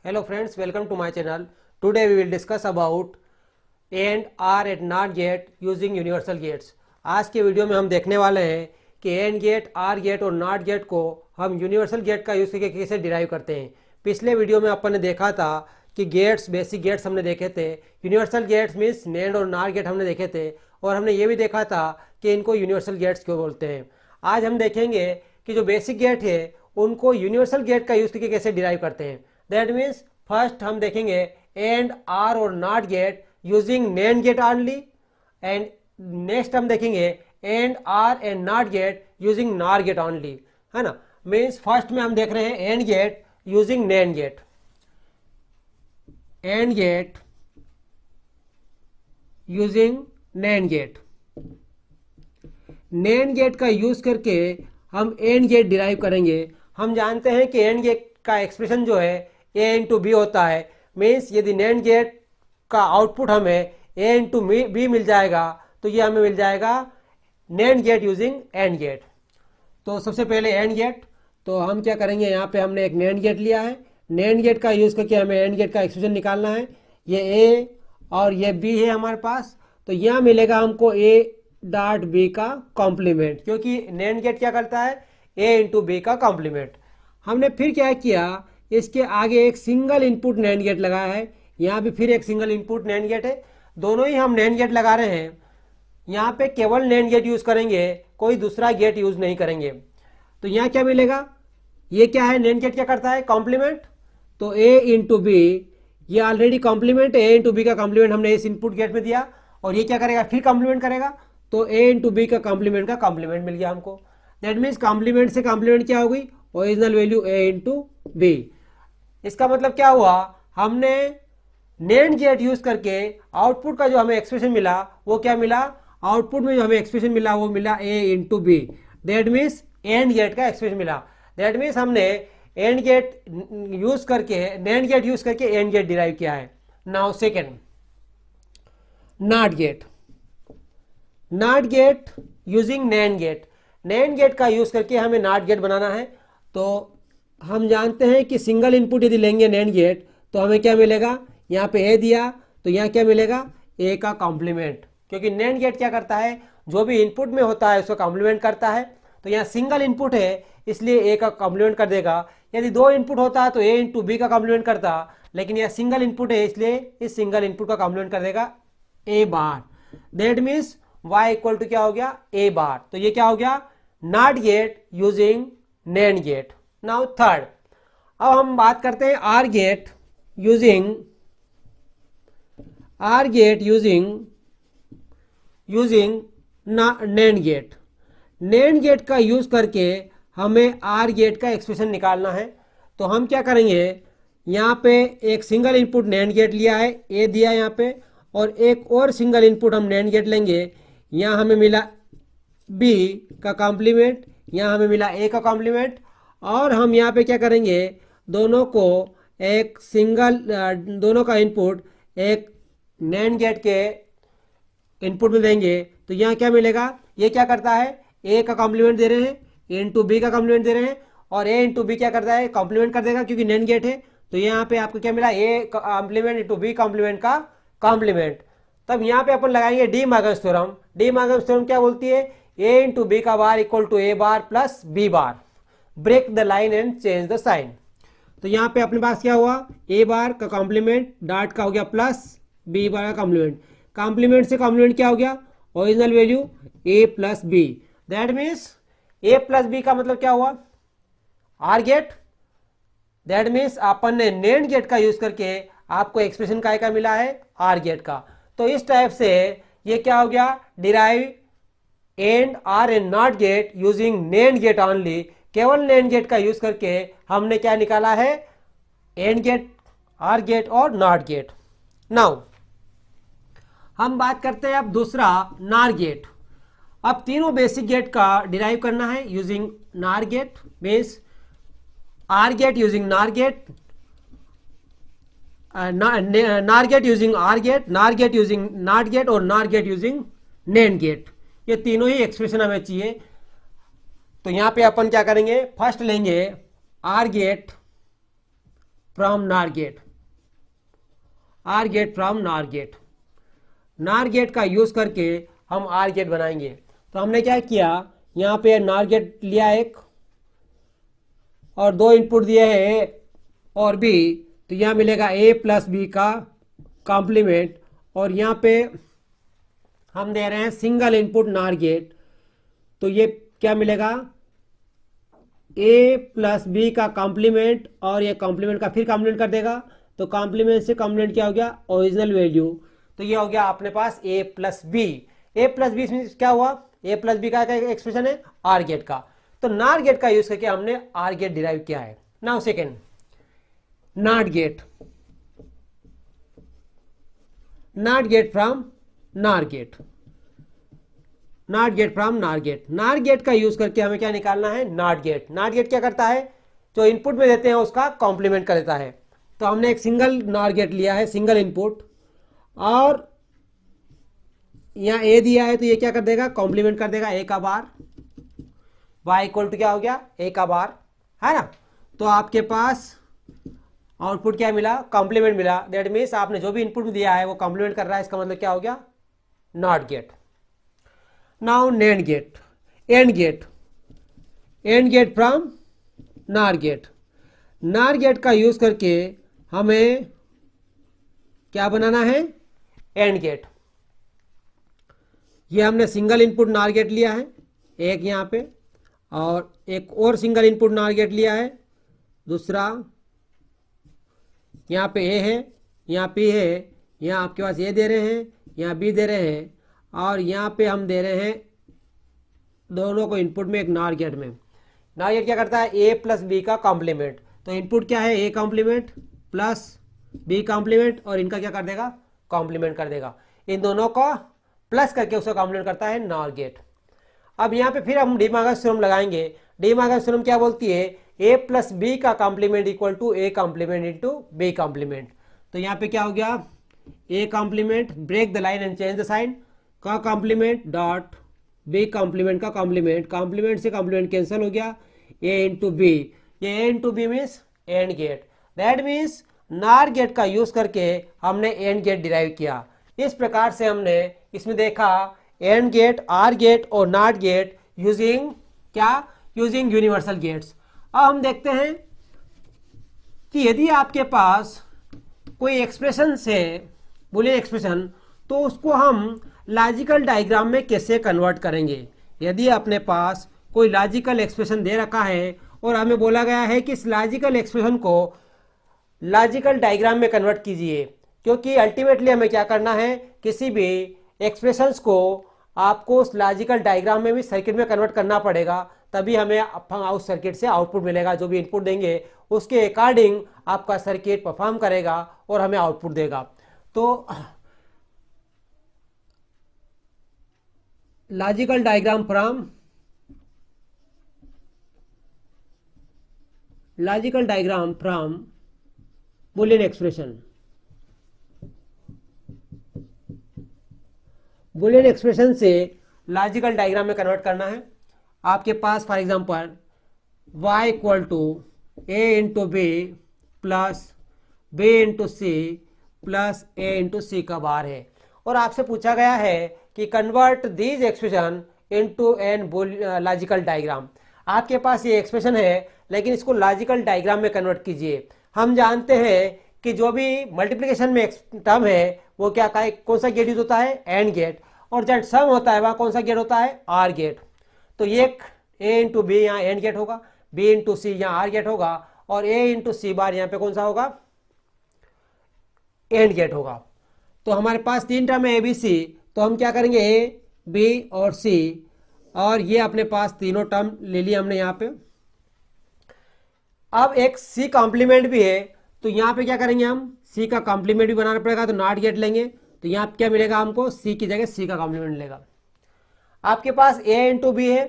Hello friends, welcome to my channel. Today we will discuss about AND, OR and NOT gate using universal gates. आज के video में हम देखने वाले हैं कि AND गेट, OR गेट और NOT गेट को हम यूनिवर्सल गेट का यूज़ करके कैसे डिराइव करते हैं। पिछले वीडियो में अपन ने देखा था कि गेट्स, बेसिक गेट्स हमने देखे थे। यूनिवर्सल गेट्स मीन्स NAND और NOR गेट हमने देखे थे और हमने ये भी देखा था कि इनको यूनिवर्सल गेट्स क्यों बोलते हैं। आज हम देखेंगे कि जो बेसिक गेट है उनको यूनिवर्सल गेट का यूज़ करके कैसे डिराइव करते हैं। दैट मीन्स फर्स्ट हम देखेंगे एंड, आर और not gate using NAND gate only, and next हम देखेंगे and, or and not gate using NOR gate only, है ना। मीन्स फर्स्ट में हम देख रहे हैं and gate using NAND gate, and gate using NAND gate. NAND gate का यूज करके हम एंड गेट डिराइव करेंगे। हम जानते हैं कि एंड गेट का एक्सप्रेशन जो है A इंटू बी होता है। मीन्स यदि NAND गेट का आउटपुट हमें A इंटू बी मिल जाएगा तो ये हमें मिल जाएगा NAND gate using and gate. तो सबसे पहले एंड गेट, तो हम क्या करेंगे, यहाँ पे हमने एक NAND गेट लिया है। NAND गेट का यूज करके हमें एंड गेट का एक्सप्रेशन निकालना है। ये A और ये B है हमारे पास, तो यहाँ मिलेगा हमको A डॉट B का कॉम्प्लीमेंट, क्योंकि NAND गेट क्या करता है, A इंटू बी का कॉम्प्लीमेंट। हमने फिर क्या किया, इसके आगे एक सिंगल इनपुट NAND गेट लगाया है। यहाँ भी फिर एक सिंगल इनपुट NAND गेट है। दोनों ही हम NAND गेट लगा रहे हैं। यहाँ पे केवल NAND गेट यूज करेंगे, कोई दूसरा गेट यूज नहीं करेंगे। तो यहाँ क्या मिलेगा, ये क्या है, NAND गेट क्या करता है, कॉम्प्लीमेंट। तो A इंटू बी, ये already complement, A into B का कॉम्प्लीमेंट हमने इस इनपुट गेट में दिया, और ये क्या करेगा, फिर कॉम्प्लीमेंट करेगा। तो A इंटू बी का कॉम्प्लीमेंट मिल गया हमको। दैट मीन्स कॉम्प्लीमेंट से कॉम्प्लीमेंट क्या हो गई, original value A into B. इसका मतलब क्या हुआ, हमने NAND गेट यूज करके आउटपुट का जो हमें एक्सप्रेशन मिला वो क्या मिला, आउटपुट में जो हमें एक्सप्रेशन मिला वो मिला A into B. That means and gate का एक्सप्रेशन मिला। दैट मीन्स हमने एंड गेट यूज करके, NAND गेट यूज करके एंड गेट डिराइव किया है। Now second, not gate. Not gate using NAND gate. NAND gate का यूज करके हमें नॉट गेट बनाना है। तो हम जानते हैं कि सिंगल इनपुट यदि लेंगे NAND गेट तो हमें क्या मिलेगा, यहाँ पे A दिया तो यहाँ क्या मिलेगा, A का कॉम्प्लीमेंट, क्योंकि NAND गेट क्या करता है, जो भी इनपुट में होता है उसको कॉम्प्लीमेंट करता है। तो यहाँ सिंगल इनपुट है इसलिए A का कॉम्प्लीमेंट कर देगा। यदि दो इनपुट होता है तो A इंटू बी का कॉम्प्लीमेंट करता, लेकिन यह सिंगल इनपुट है इसलिए इस सिंगल इनपुट का कॉम्प्लीमेंट कर देगा A bar. That means Y equal to क्या हो गया, A बार। तो ये क्या हो गया, not gate using NAND gate. Now third, अब हम बात करते हैं or gate using NAND gate. NAND gate का यूज करके हमें आर गेट का एक्सप्रेशन निकालना है। तो हम क्या करेंगे, यहाँ पे एक सिंगल इनपुट NAND गेट लिया है, A दिया यहाँ पे, और एक और सिंगल इनपुट हम NAND गेट लेंगे। यहाँ हमें मिला B का कॉम्प्लीमेंट, यहाँ हमें मिला A का कॉम्प्लीमेंट, और हम यहाँ पे क्या करेंगे, दोनों को एक सिंगल, दोनों का इनपुट एक NAND गेट के इनपुट में देंगे। तो यहाँ क्या मिलेगा, ये क्या करता है, A का कॉम्प्लीमेंट दे रहे हैं, A इंटू बी का कॉम्प्लीमेंट दे रहे हैं, और A इंटू बी क्या करता है, कॉम्प्लीमेंट कर देगा क्योंकि NAND गेट है। तो यहाँ पे आपको क्या मिला, A complement into B complement का कॉम्प्लीमेंट। तब यहाँ पे अपन लगाएंगे De Morgan's theorem. De Morgan's theorem क्या बोलती है, A इंटू बी का bar equal to A bar plus B bar. Break the line and change the sign. तो यहाँ पे अपने पास क्या हुआ, A बार का कॉम्प्लीमेंट डॉट का हो गया प्लस B बार का कॉम्प्लीमेंट। कॉम्प्लीमेंट से कॉम्प्लीमेंट क्या हो गया, original value A plus B. That means A plus B का मतलब क्या हुआ, आर गेट। दैट मीन्स अपन ने NAND गेट का यूज करके आपको एक्सप्रेशन काय का मिला है, आर गेट का। तो इस टाइप से ये क्या हो गया, derive and, or and not gate using NAND gate only. केवल NAND गेट का यूज करके हमने क्या निकाला है, एंड गेट, आर गेट और नॉट गेट। नाउ हम बात करते हैं अब दूसरा, NOR गेट। अब तीनों बेसिक गेट का डिराइव करना है using NOR gate. Means or gate using NOR gate, NOR gate using or gate, NOR gate using not gate, और NOR gate using NAND gate. ये तीनों ही एक्सप्रेशन हमें चाहिए। तो यहाँ पे अपन क्या करेंगे, फर्स्ट लेंगे are get from NOR gate, or gate from NOR gate. NOR gate का यूज करके हम आर गेट बनाएंगे। तो हमने क्या किया, यहाँ पे नार गेट लिया एक और दो इनपुट दिए हैं ए और बी, तो यहाँ मिलेगा ए प्लस बी का कॉम्प्लीमेंट, और यहाँ पे हम दे रहे हैं सिंगल इनपुट नार गेट, तो ये क्या मिलेगा, ए प्लस बी का कॉम्प्लीमेंट और ये कॉम्प्लीमेंट का फिर कॉम्प्लीमेंट कर देगा, तो कॉम्प्लीमेंट से कॉम्प्लीमेंट क्या हो गया, ओरिजिनल वैल्यू। तो ये हो गया अपने पास ए प्लस बी। ए प्लस बी क्या हुआ, ए प्लस बी का एक्सप्रेशन है आर गेट का। तो नार गेट का यूज करके हमने आर गेट डिराइव किया है। Now second, not gate, not gate from NOR gate, not gate from NOR gate. NOR gate का यूज करके हमें क्या निकालना है, नॉट गेट। नॉट गेट क्या करता है, जो इनपुट में देते हैं उसका कॉम्प्लीमेंट कर देता है। तो हमने एक सिंगल नॉट गेट लिया है, सिंगल इनपुट, और यहां ए दिया है, तो ये क्या कर देगा, कॉम्प्लीमेंट कर देगा ए का बार, y इक्वल टू क्या हो गया, ए का बार, है ना। तो आपके पास आउटपुट क्या मिला, कॉम्प्लीमेंट मिला। दैट मीन्स आपने जो भी इनपुट दिया है वो कॉम्प्लीमेंट कर रहा है, इसका मतलब क्या हो गया, not gate. Now NAND gate, and gate, and gate from NOR gate. NOR gate का यूज करके हमें क्या बनाना है, एंड गेट। ये हमने सिंगल इनपुट नार गेट लिया है एक यहाँ पे, और एक और सिंगल इनपुट नार गेट लिया है दूसरा, यहाँ पे ए है, यहाँ पी है, यहाँ आपके पास ए दे रहे हैं, यहाँ बी दे रहे हैं, और यहाँ पे हम दे रहे हैं दोनों को इनपुट में एक नार गेट में। नार गेट क्या करता है, ए प्लस बी का कॉम्प्लीमेंट। तो इनपुट क्या है, A complement plus B complement, और इनका क्या कर देगा, कॉम्प्लीमेंट कर देगा। इन दोनों को प्लस करके उसका कॉम्प्लीमेंट करता है नार गेट। अब यहाँ पे फिर हम डीमार्गन्स थ्योरम लगाएंगे। डीमार्गन्स थ्योरम क्या बोलती है, ए प्लस बी का complement equal to A complement into B complement. तो यहाँ पे क्या हो गया, A complement, break the line and change the sign, का कॉम्प्लीमेंट डॉट बी कॉम्प्लीमेंट का कॉम्प्लीमेंट, कॉम्प्लीमेंट से कॉम्प्लीमेंट कैंसिल हो गया, ए इंटू बी। ये A into B means and gate. That means NOR gate का यूज करके हमने and gate derive किया। इस प्रकार से हमने इसमें देखा एंड गेट, आर गेट और नॉट गेट यूजिंग क्या, यूजिंग यूनिवर्सल गेट्स। अब हम देखते हैं कि यदि आपके पास कोई एक्सप्रेशन से बुलियन एक्सप्रेशन, तो उसको हम लॉजिकल डायग्राम में कैसे कन्वर्ट करेंगे। यदि अपने पास कोई लॉजिकल एक्सप्रेशन दे रखा है और हमें बोला गया है कि इस लॉजिकल एक्सप्रेशन को लॉजिकल डायग्राम में कन्वर्ट कीजिए, क्योंकि अल्टीमेटली हमें क्या करना है, किसी भी एक्सप्रेशंस को आपको उस लॉजिकल डायग्राम में भी सर्किट में कन्वर्ट करना पड़ेगा, तभी हमें उस सर्किट से आउटपुट मिलेगा। जो भी इनपुट देंगे उसके अकॉर्डिंग आपका सर्किट परफॉर्म करेगा और हमें आउटपुट देगा। तो logical diagram from, logical diagram from boolean expression, boolean expression से लॉजिकल डायग्राम में कन्वर्ट करना है। आपके पास for example y equal to A into B plus B into C plus A into C का बार है, और आपसे पूछा गया है कि convert these expression into an logical diagram. आपके पास ये एक्सप्रेशन है लेकिन इसको लॉजिकल डायग्राम में कन्वर्ट कीजिए। हम जानते हैं कि जो भी मल्टीप्लिकेशन में टर्म है वो क्या कौन सा गेट यूज होता है, एंड गेट, और जब सम होता है वहां कौन सा गेट होता है, आर गेट। तो ये ए इंटू बी यहाँ एंड गेट होगा, बी इंटू सी यहाँ आर गेट होगा, और ए इंटू सी बार यहाँ पे कौन सा होगा, एंड गेट होगा। तो हमारे पास तीन टर्म है ए बी सी, तो हम क्या करेंगे, ए बी और सी, और ये अपने पास तीनों टर्म ले लिया हमने यहाँ पे। अब एक सी कॉम्प्लीमेंट भी है, तो यहाँ पे क्या करेंगे, हम सी का कॉम्प्लीमेंट भी बनाना पड़ेगा, तो नॉट गेट लेंगे। तो यहाँ क्या मिलेगा हमको, सी की जगह सी का कॉम्प्लीमेंट मिलेगा। आपके पास ए इंटू बी है,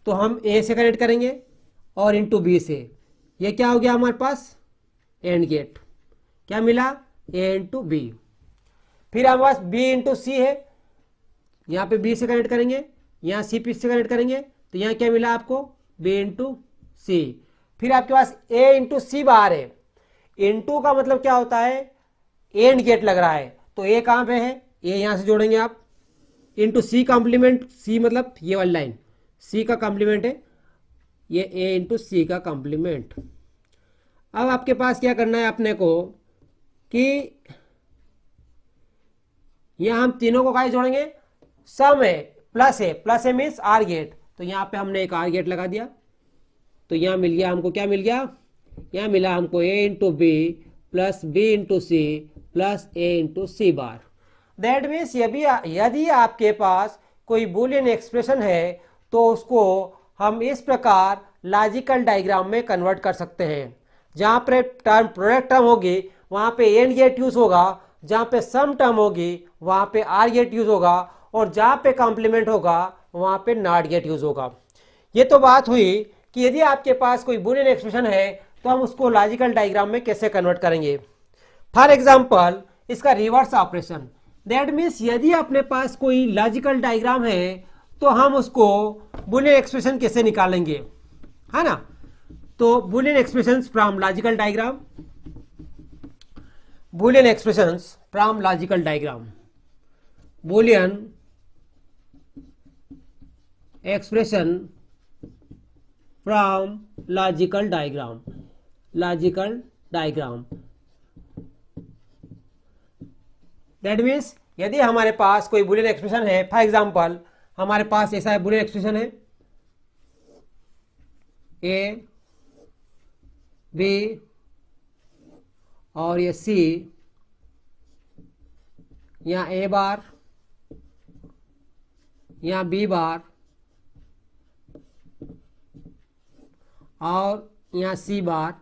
तो हम ए से कनेक्ट करेंगे और इंटू बी से, ये क्या हो गया हमारे पास, एंड गेट। क्या मिला, ए इंटू बी। फिर हमारे पास बी इंटू सी है, यहाँ पे बी से कनेक्ट करेंगे, यहाँ सी पी से कनेक्ट करेंगे, तो यहाँ क्या मिला आपको, बी इंटू सी। फिर आपके पास ए इंटू सी बार है, इनटू का मतलब क्या होता है, एंड गेट लग रहा है, तो ए कहाँ पे है, ए यहां से जोड़ेंगे आप, इनटू सी कॉम्प्लीमेंट, सी मतलब ये वाली लाइन सी का कॉम्प्लीमेंट है, ये ए इंटू सी का कॉम्प्लीमेंट। अब आपके पास क्या करना है अपने को कि यहां हम तीनों को क्या जोड़ेंगे, सम है, plus A means or gate, तो यहां पे हमने एक आर गेट लगा दिया, तो यहां मिल गया हमको, क्या मिल गया, यहां मिला हमको A into B plus B into C plus A into C bar. That means यदि आपके पास कोई बूलियन एक्सप्रेशन है तो उसको हम इस प्रकार लॉजिकल डायग्राम में कन्वर्ट कर सकते हैं। जहां पे टर्म प्रोडक्ट टर्म होगी वहां पे एंड गेट यूज होगा, जहां पे सम टर्म होगी वहां पे आर गेट यूज होगा, और जहां पे कॉम्प्लीमेंट होगा वहां पे नॉट गेट यूज होगा। ये तो बात हुई कि यदि आपके पास कोई बूलियन एक्सप्रेशन है तो हम उसको लॉजिकल डायग्राम में कैसे कन्वर्ट करेंगे। फॉर एग्जाम्पल इसका रिवर्स ऑपरेशन, दैट मीन्स यदि अपने पास कोई लॉजिकल डायग्राम है तो हम उसको बूलियन एक्सप्रेशन कैसे निकालेंगे, है ना। तो Boolean expressions from logical diagram, Boolean expressions from logical diagram, Boolean expression from logical diagram, logical diagram. That means यदि हमारे पास कोई बूलियन एक्सप्रेशन है, फॉर एग्जांपल हमारे पास ऐसा है बूलियन एक्सप्रेशन है ए बी और ये सी, यहाँ ए बार, यहाँ बी बार और यहाँ सी बार,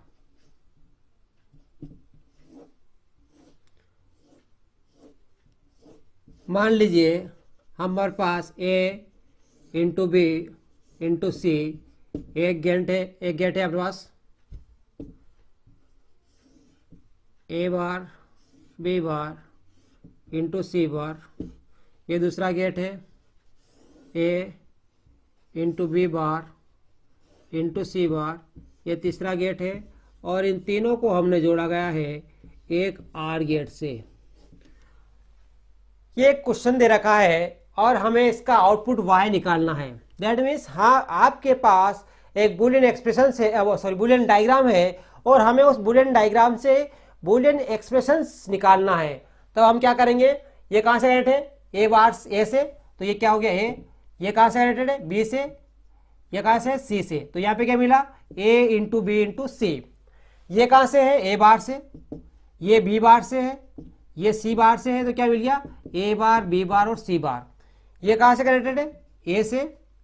मान लीजिए हमारे पास ए इंटू बी इंटू सी, एक गेट है आपके पास, ए bar B bar into C bar, ये दूसरा गेट है ए into B bar into C bar, ये तीसरा गेट है, और इन तीनों को हमने जोड़ा गया है एक आर गेट से। ये क्वेश्चन दे रखा है और हमें इसका आउटपुट y निकालना है। दैट मीन्स हाँ आपके पास एक बूलियन एक्सप्रेशन से सॉरी बूलियन डायग्राम है और हमें उस बूलियन डायग्राम से बूलियन एक्सप्रेशंस निकालना है। तो हम क्या करेंगे, ये कहाँ से कनेक्ट है, ए बार ए से, तो ये क्या हो गया ए, ये कहाँ से कनेक्टेड है बी से, ये कहाँ से सी से, तो यहाँ पे क्या मिला ए इंटू बी इंटू सी। ये कहाँ से है ए बार से, ये बी बार से है, ये सी बार से है, तो क्या मिल गया ए बार बी बार और सी बार। ये कहाँ से कनेक्टेड है ए से,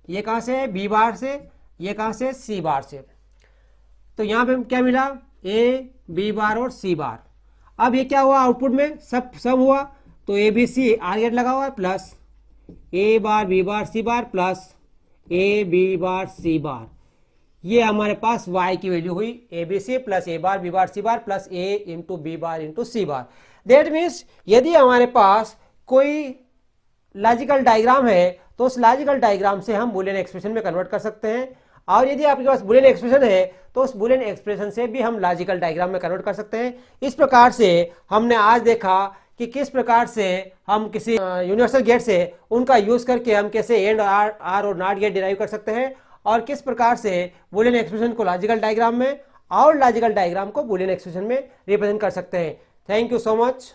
ये कहाँ से है बी बार से, ये कहाँ से सी बार से, तो यहाँ पे क्या मिला ए बी बार और सी बार। अब ये क्या हुआ आउटपुट में सब हुआ, तो A B C OR gate लगा हुआ है plus A bar B bar C bar plus A B bar C bar, ये हमारे पास y की वैल्यू हुई A B C plus A bar B bar C bar plus A into B bar into C bar. That means यदि हमारे पास कोई logical diagram है तो उस लॉजिकल डायग्राम से हम बूलियन एक्सप्रेशन में कन्वर्ट कर सकते हैं, और यदि आपके पास बूलियन एक्सप्रेशन है तो उस बूलियन एक्सप्रेशन से भी हम लॉजिकल डायग्राम में कन्वर्ट कर सकते हैं। इस प्रकार से हमने आज देखा कि किस प्रकार से हम किसी यूनिवर्सल गेट से उनका यूज करके हम कैसे एंड आर और नॉट गेट डिराइव कर सकते हैं, और किस प्रकार से बूलियन एक्सप्रेशन को लॉजिकल डायग्राम में और लॉजिकल डायग्राम को बूलियन एक्सप्रेशन में रिप्रेजेंट कर सकते हैं। Thank you so much.